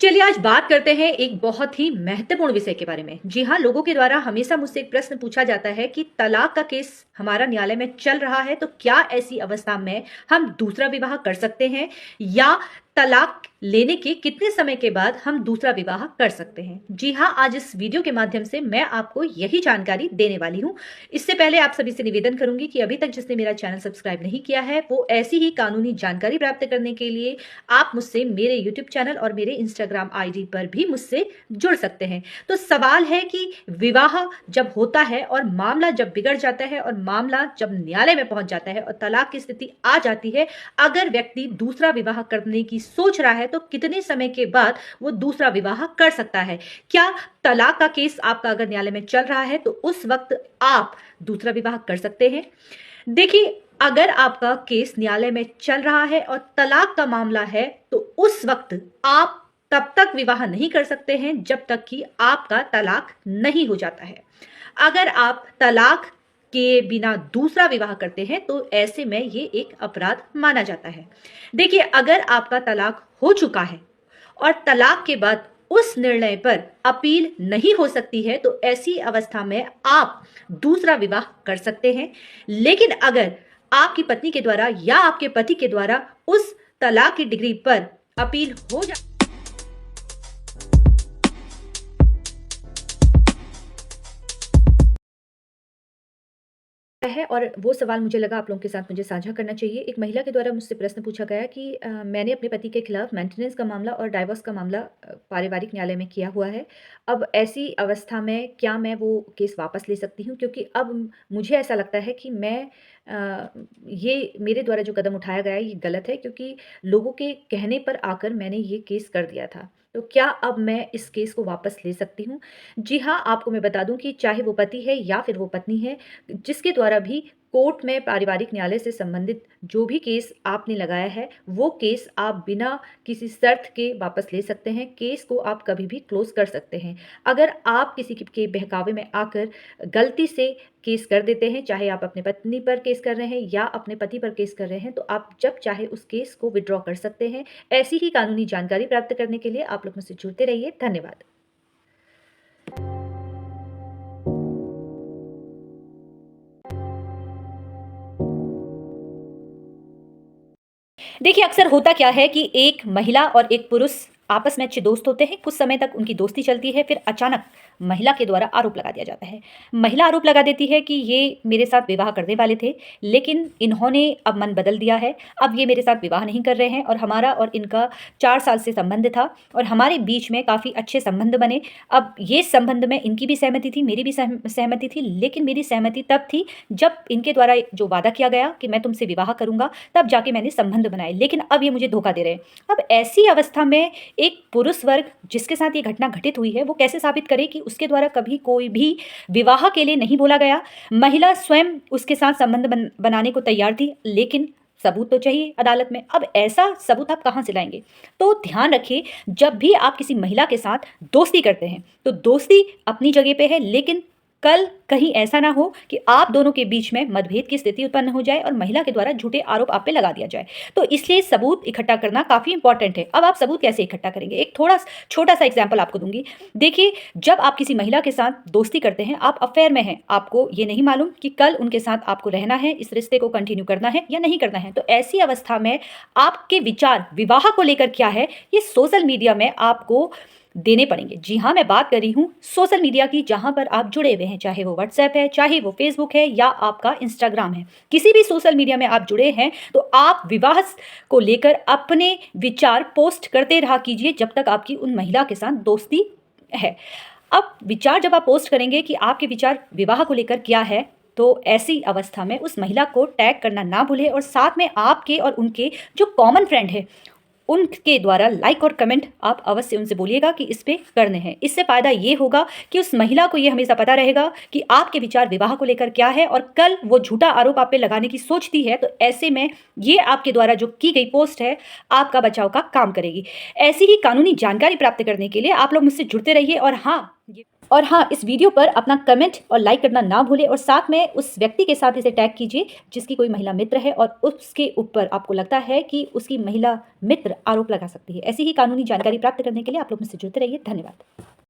चलिए आज बात करते हैं एक बहुत ही महत्वपूर्ण विषय के बारे में। जी हाँ, लोगों के द्वारा हमेशा मुझसे एक प्रश्न पूछा जाता है कि तलाक का केस हमारा न्यायालय में चल रहा है, तो क्या ऐसी अवस्था में हम दूसरा विवाह कर सकते हैं या तलाक लेने के कितने समय के बाद हम दूसरा विवाह कर सकते हैं। जी हाँ, आज इस वीडियो के माध्यम से मैं आपको यही जानकारी देने वाली हूँ। इससे पहले आप सभी से निवेदन करूंगी कि अभी तक जिसने मेरा चैनल सब्सक्राइब नहीं किया है वो ऐसी ही कानूनी जानकारी प्राप्त करने के लिए आप मुझसे मेरे यूट्यूब चैनल और मेरे इंस्टाग्राम आईडी पर भी मुझसे जुड़ सकते हैं। तो सवाल है कि विवाह जब होता है और मामला जब बिगड़ जाता है और मामला जब न्यायालय में पहुंच जाता है और तलाक की स्थिति आ जाती है, अगर व्यक्ति दूसरा विवाह करने की सोच रहा है तो कितने समय के बाद वो दूसरा विवाह कर सकता है। क्या तलाक का केस आपका अगर न्यायालय में चल रहा है तो उस वक्त आप दूसरा विवाह कर सकते हैं। देखिए, अगर आपका केस न्यायालय में चल रहा है और तलाक का मामला है तो उस वक्त आप तब तक विवाह नहीं कर सकते हैं जब तक कि आपका तलाक नहीं हो जाता है। अगर आप तलाक के बिना दूसरा विवाह करते हैं तो ऐसे में ये एक अपराध माना जाता है। देखिए, अगर आपका तलाक हो चुका है और तलाक के बाद उस निर्णय पर अपील नहीं हो सकती है तो ऐसी अवस्था में आप दूसरा विवाह कर सकते हैं। लेकिन अगर आपकी पत्नी के द्वारा या आपके पति के द्वारा उस तलाक की डिग्री पर अपील हो जा है और वो सवाल मुझे लगा आप लोगों के साथ मुझे साझा करना चाहिए। एक महिला के द्वारा मुझसे प्रश्न पूछा गया कि मैंने अपने पति के खिलाफ मेंटेनेंस का मामला और डाइवोर्स का मामला पारिवारिक न्यायालय में किया हुआ है। अब ऐसी अवस्था में क्या मैं वो केस वापस ले सकती हूँ? क्योंकि अब मुझे ऐसा लगता है कि ये मेरे द्वारा जो कदम उठाया गया है ये गलत है, क्योंकि लोगों के कहने पर आकर मैंने ये केस कर दिया था। तो क्या अब मैं इस केस को वापस ले सकती हूँ? जी हाँ, आपको मैं बता दूँ कि चाहे वो पति है या फिर वो पत्नी है, जिसके द्वारा भी कोर्ट में पारिवारिक न्यायालय से संबंधित जो भी केस आपने लगाया है, वो केस आप बिना किसी शर्त के वापस ले सकते हैं। केस को आप कभी भी क्लोज कर सकते हैं। अगर आप किसी के बहकावे में आकर गलती से केस कर देते हैं, चाहे आप अपने पत्नी पर केस कर रहे हैं या अपने पति पर केस कर रहे हैं, तो आप जब चाहे उस केस को विड्रॉ कर सकते हैं। ऐसी ही कानूनी जानकारी प्राप्त करने के लिए आप लोग मुझसे जुड़ते रहिए। धन्यवाद। देखिए, अक्सर होता क्या है कि एक महिला और एक पुरुष आपस में अच्छे दोस्त होते हैं। कुछ समय तक उनकी दोस्ती चलती है, फिर अचानक महिला के द्वारा आरोप लगा दिया जाता है। महिला आरोप लगा देती है कि ये मेरे साथ विवाह करने वाले थे, लेकिन इन्होंने अब मन बदल दिया है। अब ये मेरे साथ विवाह नहीं कर रहे हैं और हमारा और इनका 4 साल से संबंध था और हमारे बीच में काफ़ी अच्छे संबंध बने। अब ये संबंध में इनकी भी सहमति थी, मेरी भी सहमति थी, लेकिन मेरी सहमति तब थी जब इनके द्वारा जो वादा किया गया कि मैं तुमसे विवाह करूँगा, तब जाके मैंने संबंध बनाए। लेकिन अब ये मुझे धोखा दे रहे हैं। अब ऐसी अवस्था में एक पुरुष वर्ग जिसके साथ ये घटना घटित हुई है, वो कैसे साबित करे कि उसके द्वारा कभी कोई भी विवाह के लिए नहीं बोला गया। महिला स्वयं उसके साथ संबंध बनाने को तैयार थी, लेकिन सबूत तो चाहिए अदालत में। अब ऐसा सबूत आप कहाँ से लाएंगे? तो ध्यान रखिए, जब भी आप किसी महिला के साथ दोस्ती करते हैं तो दोस्ती अपनी जगह पे है, लेकिन कल कहीं ऐसा ना हो कि आप दोनों के बीच में मतभेद की स्थिति उत्पन्न हो जाए और महिला के द्वारा झूठे आरोप आप पे लगा दिया जाए। तो इसलिए सबूत इकट्ठा करना काफ़ी इंपॉर्टेंट है। अब आप सबूत कैसे इकट्ठा करेंगे? एक थोड़ा छोटा सा एग्जाम्पल आपको दूंगी। देखिए, जब आप किसी महिला के साथ दोस्ती करते हैं, आप अफेयर में हैं, आपको ये नहीं मालूम कि कल उनके साथ आपको रहना है, इस रिश्ते को कंटिन्यू करना है या नहीं करना है। तो ऐसी अवस्था में आपके विचार विवाह को लेकर क्या है, ये सोशल मीडिया में आपको देने पड़ेंगे। जी हाँ, मैं बात कर रही हूँ सोशल मीडिया की, जहाँ पर आप जुड़े हुए हैं, चाहे वो व्हाट्सएप है, चाहे वो फेसबुक है या आपका इंस्टाग्राम है। किसी भी सोशल मीडिया में आप जुड़े हैं तो आप विवाह को लेकर अपने विचार पोस्ट करते रहा कीजिए जब तक आपकी उन महिला के साथ दोस्ती है। अब विचार जब आप पोस्ट करेंगे कि आपके विचार विवाह को लेकर क्या है, तो ऐसी अवस्था में उस महिला को टैग करना ना भूलें और साथ में आपके और उनके जो कॉमन फ्रेंड है उनके द्वारा लाइक और कमेंट आप अवश्य उनसे बोलिएगा कि इस पे करने हैं। इससे फ़ायदा ये होगा कि उस महिला को ये हमेशा पता रहेगा कि आपके विचार विवाह को लेकर क्या है और कल वो झूठा आरोप आप पे लगाने की सोचती है तो ऐसे में ये आपके द्वारा जो की गई पोस्ट है आपका बचाव का काम करेगी। ऐसी ही कानूनी जानकारी प्राप्त करने के लिए आप लोग मुझसे जुड़ते रहिए और हाँ, और हाँ, इस वीडियो पर अपना कमेंट और लाइक करना ना भूलें और साथ में उस व्यक्ति के साथ इसे टैग कीजिए जिसकी कोई महिला मित्र है और उसके ऊपर आपको लगता है कि उसकी महिला मित्र आरोप लगा सकती है। ऐसी ही कानूनी जानकारी प्राप्त करने के लिए आप लोग मुझसे जुड़ते रहिए। धन्यवाद।